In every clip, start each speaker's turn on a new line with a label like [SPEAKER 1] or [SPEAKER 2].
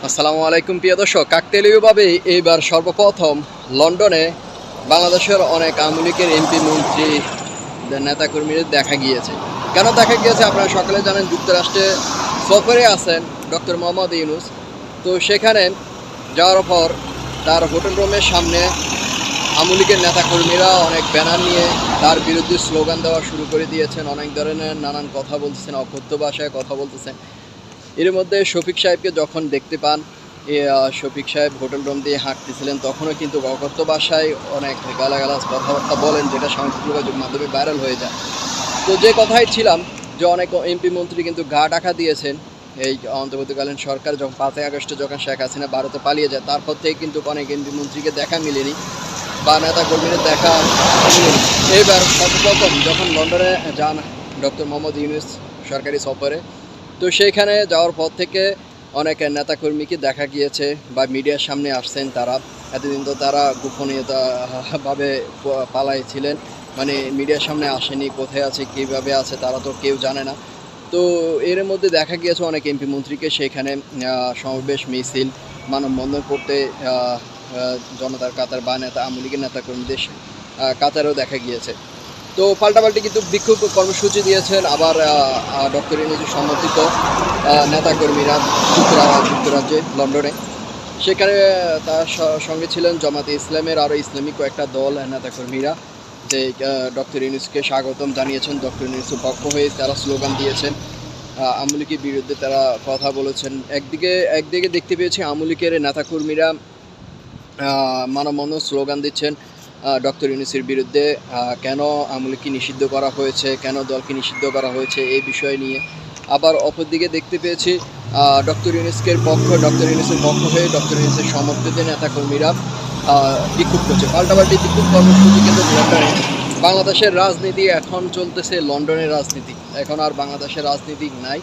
[SPEAKER 1] আসসালামু আলাইকুম প্রিয় দর্শক, কাকতালীয়ভাবে এইবার সর্বপ্রথম লন্ডনে বাংলাদেশের অনেক আওয়ামী লীগের এমপি মন্ত্রী নেতাকর্মীদের দেখা গিয়েছে। কেন দেখা গিয়েছে আপনারা সকলে জানেন, যুক্তরাষ্ট্রে সফরে আছেন ডক্টর মোহাম্মদ ইউনূস। তো সেখানে যাওয়ার পর তার হোটেল রুমের সামনে আওয়ামী লীগের নেতাকর্মীরা অনেক ব্যানার নিয়ে তার বিরুদ্ধে স্লোগান দেওয়া শুরু করে দিয়েছেন, অনেক ধরনের নানান কথা বলতেছেন, অকথ্য ভাষায় কথা বলতেছেন। এর মধ্যে শফিক সাহেবকে যখন দেখতে পান, শফিক সাহেব হোটেল রুম দিয়ে হাঁটতেছিলেন, তখনও কিন্তু অকথ্য ভাষায় অনেক গালাগালাজ কথাবার্তা বলেন, যেটা সামাজিক যোগাযোগ মাধ্যমে ভাইরাল হয়ে যায়। তো যে কথাই ছিলাম যে অনেক এমপি মন্ত্রী কিন্তু গা ঢাকা দিয়েছেন এই অন্তর্বর্তীকালীন সরকার যখন 5ই আগস্টে যখন শেখ হাসিনা ভারতে পালিয়ে যায়, তারপর থেকে কিন্তু অনেক এমপি মন্ত্রীকে দেখা মিলেনি বা নেতা কর্মীদের দেখা মিলেনি। এইবার সর্বপ্রথম যখন লন্ডনে যান ডক্টর মোহাম্মদ ইউনূস সরকারি সফরে, তো সেইখানে যাওয়ার পর থেকে অনেক নেতাকর্মীকে দেখা গিয়েছে বা মিডিয়ার সামনে আসছেন তারা। এতদিন তো তারা গোপনীয়তাভাবে পালাইছিলেন, মানে মিডিয়ার সামনে আসেনি, কোথায় আছে কীভাবে আছে তারা তো কেউ জানে না। তো এর মধ্যে দেখা গিয়েছে অনেক এমপি মন্ত্রীকে সেখানে সমাবেশ, মিছিল, মানববন্ধন করতে জনতার কাতার বা আওয়ামী লীগের নেতাকর্মীদের কাতারেও দেখা গিয়েছে। তো পাল্টাপাল্টি কিন্তু বিক্ষোভ কর্মসূচি দিয়েছেন আবার ডক্টর ইউনূসের সমর্থিত নেতাকর্মীরা যুক্তরাজ্যে লন্ডনে। সেখানে তার সঙ্গে ছিলেন জামাতে ইসলামের আরও ইসলামী কয়েকটা দল নেতাকর্মীরা, যে ডক্টর ইউনূসকে স্বাগতম জানিয়েছেন। ডক্টর ইউনূসের পক্ষ হয়ে তারা স্লোগান দিয়েছেন, আওয়ামী লীগের বিরুদ্ধে তারা কথা বলেছেন। একদিকে দেখতে পেয়েছি আওয়ামী লীগের নেতাকর্মীরা মানববন্ধন স্লোগান দিচ্ছেন ডক্টর ইউনূসের বিরুদ্ধে, কেন আওয়ামী লীগকে নিষিদ্ধ করা হয়েছে, কেন দলকে নিষিদ্ধ করা হয়েছে এই বিষয় নিয়ে। আবার অপরদিকে দেখতে পেয়েছি ডক্টর ইউনূসের পক্ষ হয়ে ডক্টর ইউনূসের সমর্থিত নেতাকর্মীরা বিক্ষোভ করছে। পাল্টাপাল্টি বিক্ষোভ কর্মসূচি কিন্তু লন্ডনে। বাংলাদেশের রাজনীতি এখন চলতেছে লন্ডনের রাজনীতি, এখন আর বাংলাদেশের রাজনীতি নাই।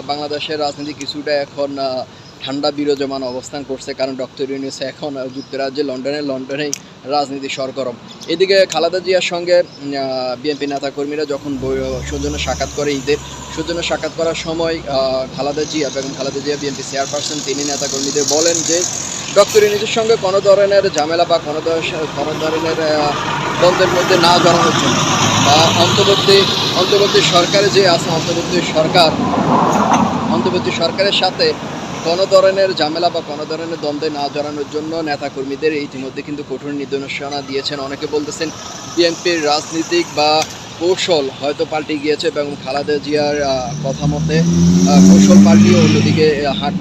[SPEAKER 1] বাংলাদেশের রাজনীতি কিছুটা এখন ঠান্ডা বিরাজমান অবস্থান করছে, কারণ ডক্টর ইউনূস এখন যুক্তরাজ্যে লন্ডনেই রাজনীতি সরগরম। এদিকে খালেদা জিয়ার সঙ্গে বিএনপি নেতাকর্মীরা যখন সৌজন্য সাক্ষাৎ করে, ঈদের সৌজন্য সাক্ষাৎ করার সময় খালেদা জিয়া বিএনপি চেয়ারপারসন, তিনি নেতাকর্মীদের বলেন যে ডক্টর ইউনূসের সঙ্গে কোনো ধরনের ঝামেলা বা কোনো ধরনের দ্বন্দ্বের মধ্যে না জড়ানোর জন্য, অন্তর্বর্তী সরকারে যে আছে অন্তর্বর্তী সরকারের সাথে কোনো ধরনের ঝামেলা বা কোনো ধরনের দ্বন্দ্বে না জড়ানোর জন্য নেতাকর্মীদের ইতিমধ্যে কিন্তু কঠোর নির্দেশনা দিয়েছেন। অনেকে বলতেছেন বিএনপির রাজনীতিক বা কৌশল হয়তো পাল্টে গিয়েছে এবং খালেদা জিয়ার কথা মতে কৌশল পাল্টিয়ে অন্যদিকে হাঁট